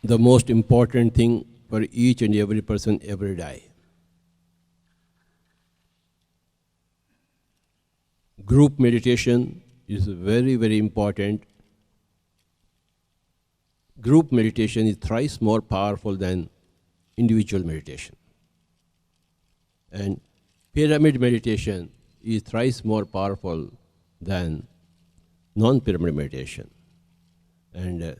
The most important thing for each and every person every day. Group meditation is very, very important. Group meditation is thrice more powerful than individual meditation. And pyramid meditation is thrice more powerful than non-pyramid meditation. And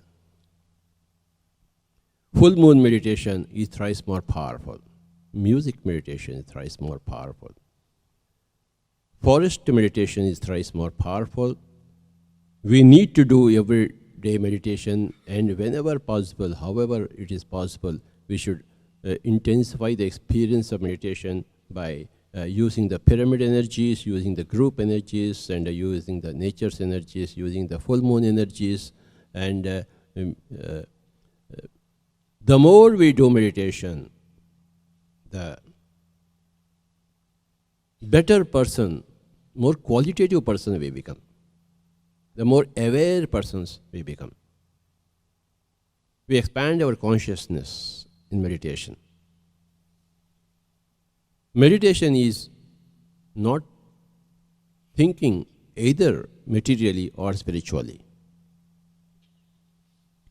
full moon meditation is thrice more powerful. Music meditation is thrice more powerful. Forest meditation is thrice more powerful. We need to do everyday meditation, and whenever possible, however it is possible, we should intensify the experience of meditation by using the pyramid energies, using the group energies, and using the nature's energies, using the full moon energies. And the more we do meditation, the better person, more qualitative person we become. The more aware persons we become. We expand our consciousness in meditation. Meditation is not thinking either materially or spiritually.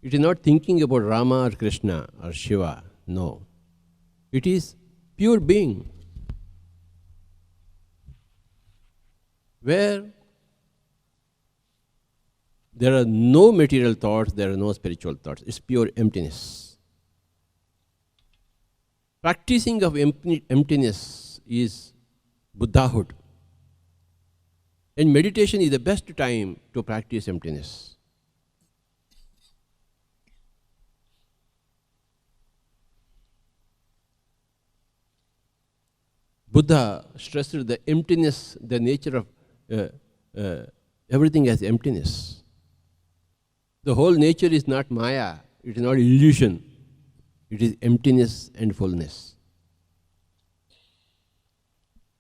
It is not thinking about Rama or Krishna or Shiva, no. It is pure being, where there are no material thoughts, there are no spiritual thoughts. It's pure emptiness. Practicing of emptiness is Buddhahood. And meditation is the best time to practice emptiness. Buddha stressed the emptiness, the nature of everything as emptiness. The whole nature is not Maya, it is not illusion. It is emptiness and fullness.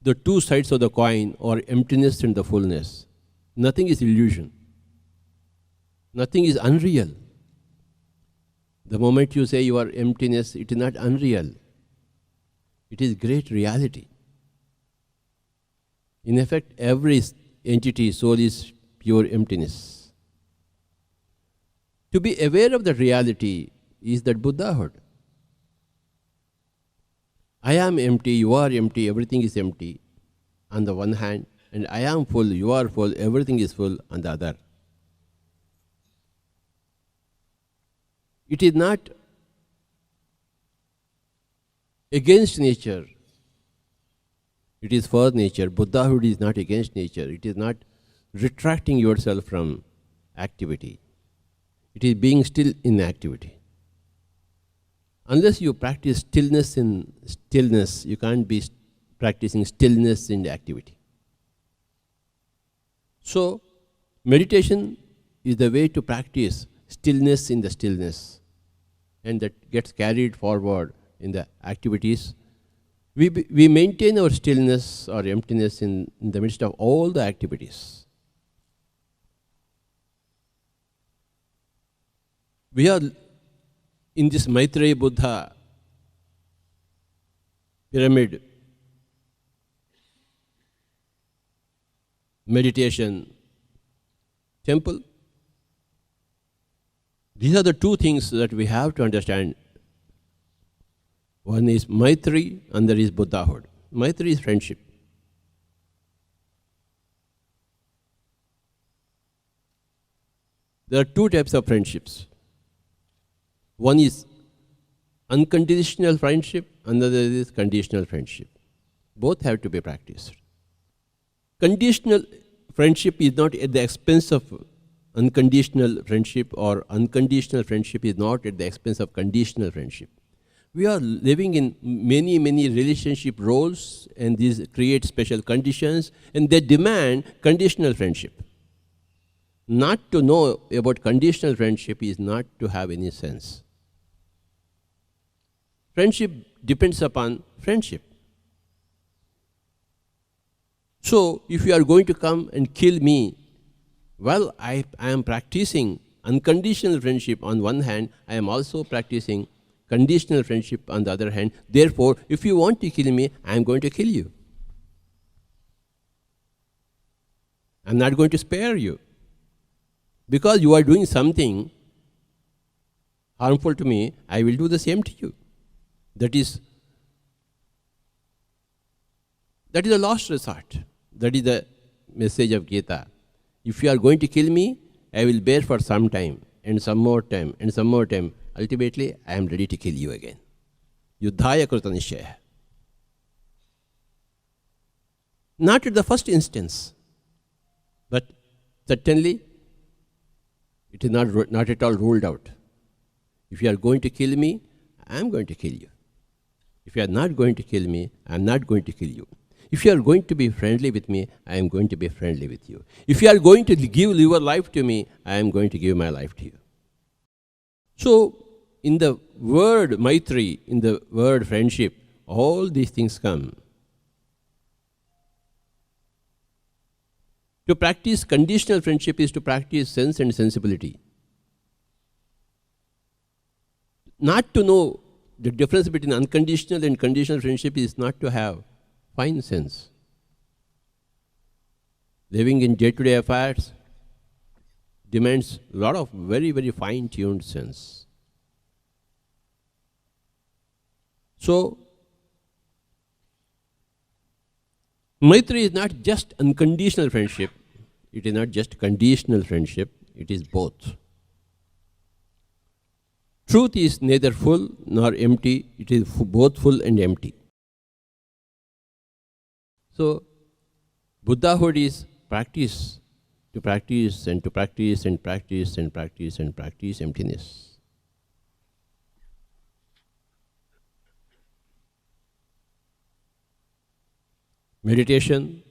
The two sides of the coin are emptiness and the fullness. Nothing is illusion. Nothing is unreal. The moment you say you are emptiness, it is not unreal. It is great reality. In effect, every entity, soul is pure emptiness. To be aware of the reality is that Buddhahood. I am empty, you are empty, everything is empty on the one hand, and I am full, you are full, everything is full on the other. It is not against nature. It is for nature. Buddhahood is not against nature. It is not retracting yourself from activity. It is being still in activity. Unless you practice stillness in stillness, you can't be practicing stillness in activity. So, meditation is the way to practice stillness in the stillness, and that gets carried forward in the activities. We maintain our stillness or emptiness in the midst of all the activities. We are in this Maitreya Buddha pyramid meditation temple. These are the two things that we have to understand. One is Maitri, and there is Buddhahood. Maitri is friendship. There are two types of friendships. One is unconditional friendship, another is conditional friendship. Both have to be practiced. Conditional friendship is not at the expense of unconditional friendship, or unconditional friendship is not at the expense of conditional friendship. We are living in many, many relationship roles, and these create special conditions, and they demand conditional friendship. Not to know about conditional friendship is not to have any sense. Friendship depends upon friendship. So, if you are going to come and kill me, well, I am practicing unconditional friendship on one hand, I am also practicing conditional friendship on the other hand. Therefore, if you want to kill me, I am going to kill you. I am not going to spare you. Because you are doing something harmful to me, I will do the same to you. That is a last resort. That is the message of Gita. If you are going to kill me, I will bear for some time, and some more time, and some more time. Ultimately, I am ready to kill you again. Yuddhaya krita nishchaya. Not at the first instance, but certainly it is not at all ruled out. If you are going to kill me, I am going to kill you. If you are not going to kill me, I am not going to kill you. If you are going to be friendly with me, I am going to be friendly with you. If you are going to give your life to me, I am going to give my life to you. So, in the word Maitri, in the word friendship, all these things come. To practice conditional friendship is to practice sense and sensibility. Not to know the difference between unconditional and conditional friendship is not to have fine sense. Living in day-to-day affairs demands a lot of very, very fine-tuned sense. So, Maitri is not just unconditional friendship, it is not just conditional friendship, it is both. Truth is neither full nor empty, it is both full and empty. So, Buddhahood is practice, to practice and to practice and practice and practice and practice emptiness. Meditation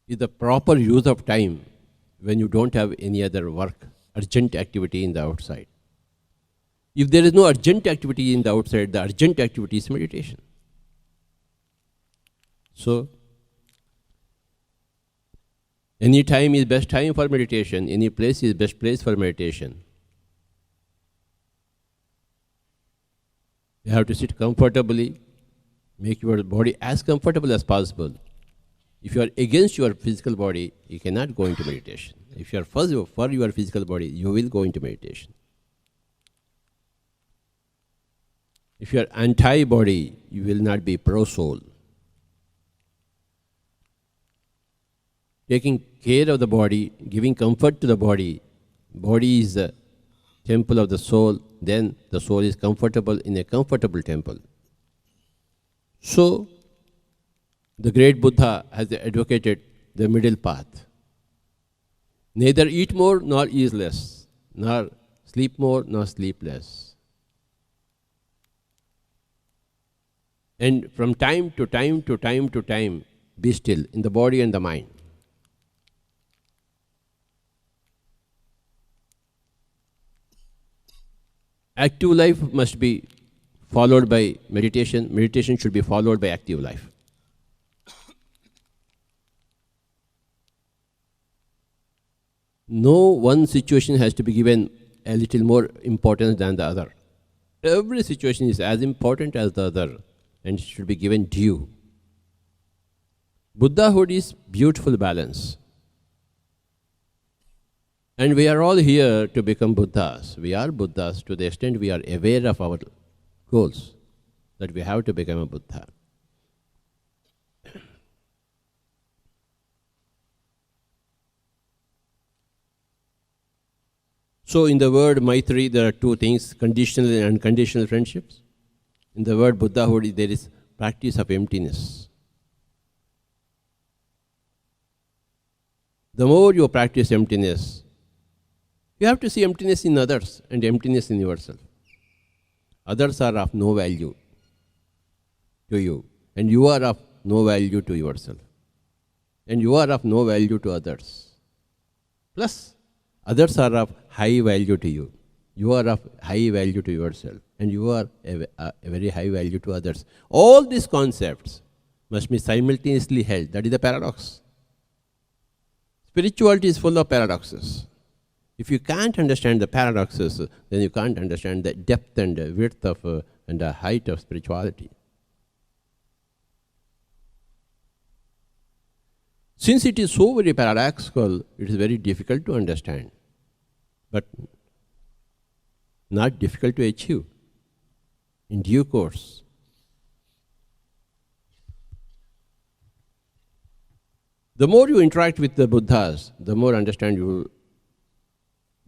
is the proper use of time when you don't have any other work, urgent activity in the outside. If there is no urgent activity in the outside, the urgent activity is meditation. So, any time is best time for meditation, any place is best place for meditation. You have to sit comfortably, make your body as comfortable as possible. If you are against your physical body, you cannot go into meditation. If you are for your physical body, you will go into meditation. If you are anti-body, you will not be pro-soul. Taking care of the body, giving comfort to the body is the temple of the soul, then the soul is comfortable in a comfortable temple. So, the great Buddha has advocated the middle path. Neither eat more nor eat less, nor sleep more nor sleep less. And from time to time to time to time, be still in the body and the mind. Active life must be followed by meditation. Meditation should be followed by active life. No one situation has to be given a little more importance than the other. Every situation is as important as the other and should be given due. Buddhahood is beautiful balance. And we are all here to become Buddhas. We are Buddhas to the extent we are aware of our goals, that we have to become a Buddha. So in the word Maitri, there are two things, conditional and unconditional friendships. In the word Buddhahood, there is practice of emptiness. the more you practice emptiness, you have to see emptiness in others and emptiness in yourself. Others are of no value to you, and you are of no value to yourself. And you are of no value to others. Plus, others are of high value to you. You are of high value to yourself, and you are a very high value to others. All these concepts must be simultaneously held. That is the paradox. Spirituality is full of paradoxes. If you can't understand the paradoxes, then you can't understand the depth and the width of and the height of spirituality. Since it is so very paradoxical, it is very difficult to understand, but not difficult to achieve in due course. The more you interact with the Buddhas, the more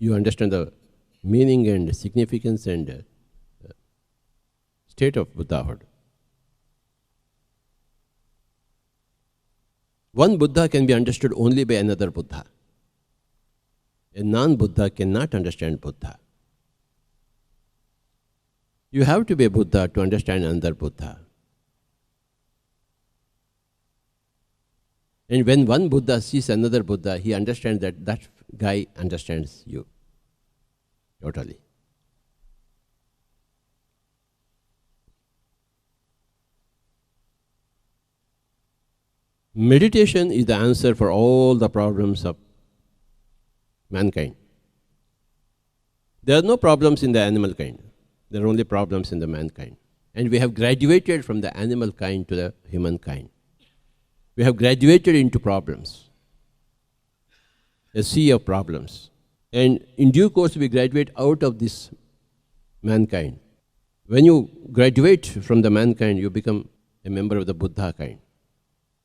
you understand the meaning and significance and state of Buddhahood. One Buddha can be understood only by another Buddha. A non-Buddha cannot understand Buddha. You have to be a Buddha to understand another Buddha. And when one Buddha sees another Buddha, he understands that that guy understands you totally. Meditation is the answer for all the problems of mankind. There are no problems in the animal kind. There are only problems in the mankind. And we have graduated from the animal kind to the human kind. We have graduated into problems, a sea of problems. And in due course, we graduate out of this mankind. When you graduate from the mankind, you become a member of the Buddha kind.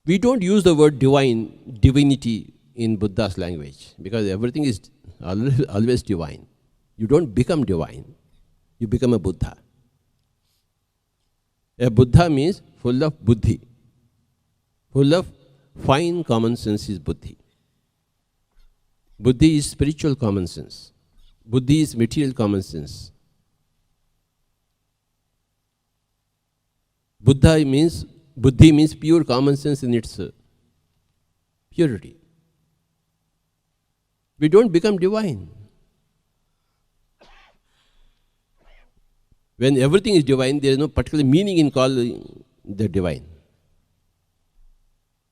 We don't use the word divinity in Buddha's language, because everything is always divine. You don't become divine, you become a Buddha. A Buddha means full of buddhi, full of fine common sense is buddhi. Buddhi is spiritual common sense. Buddhi is material common sense. Buddhi means pure common sense in its purity. We don't become divine. When everything is divine, there is no particular meaning in calling the divine.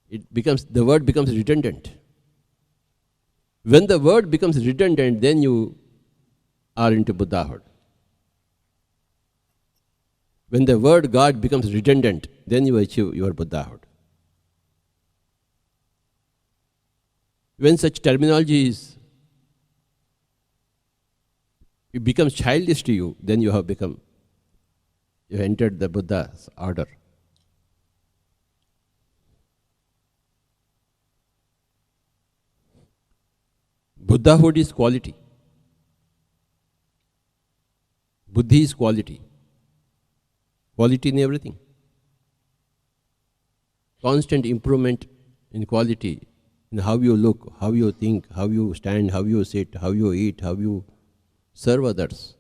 The word becomes redundant. When the word becomes redundant, then you are into Buddhahood. When the word God becomes redundant, then you achieve your Buddhahood. When such terminology it becomes childish to you, then you have entered the Buddha's order. Buddhahood is quality. Buddhi is quality. Quality in everything. Constant improvement in quality, in how you look, how you think, how you stand, how you sit, how you eat, how you serve others,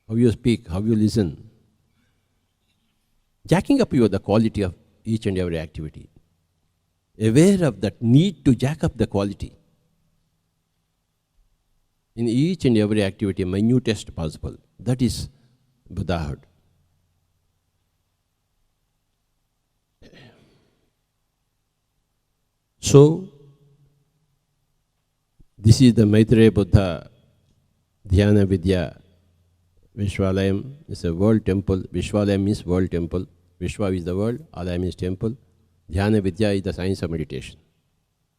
how you speak, how you listen. Jacking up the quality of each and every activity. Aware of that need to jack up the quality. In each and every activity, minutest possible. That is Buddhahood. So, this is the Maitreya Buddha Dhyana Vidya Vishwalayam. It's a world temple. Vishwalayam means world temple. Vishwa is the world, Alayam is temple. Dhyana Vidya is the science of meditation.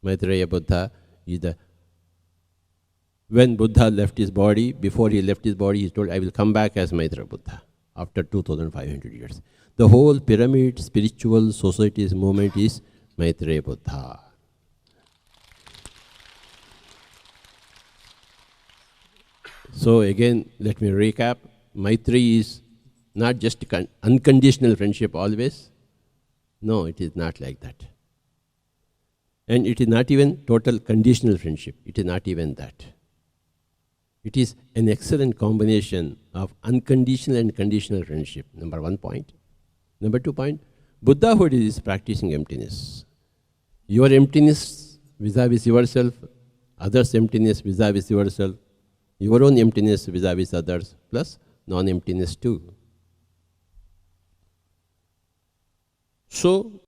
Maitreya Buddha is when Buddha left his body, before he left his body, he told, I will come back as Maitreya Buddha after 2500 years. The whole pyramid, spiritual society's movement is Maitreya Buddha. So again, let me recap. Maitri is not just unconditional friendship always. No, it is not like that. And it is not even total conditional friendship. It is not even that. It is an excellent combination of unconditional and conditional friendship, number 1 point. Number 2 point, Buddhahood is practicing emptiness. Your emptiness vis-a-vis yourself, others' emptiness vis-a-vis yourself, your own emptiness vis-a-vis others, plus non-emptiness too. So,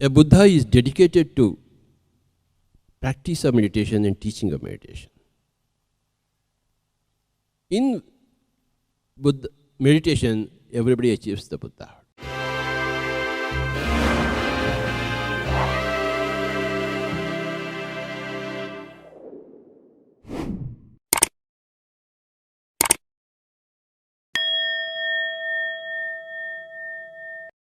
a Buddha is dedicated to practice of meditation and teaching of meditation. In Buddha meditation, everybody achieves the Buddhahood.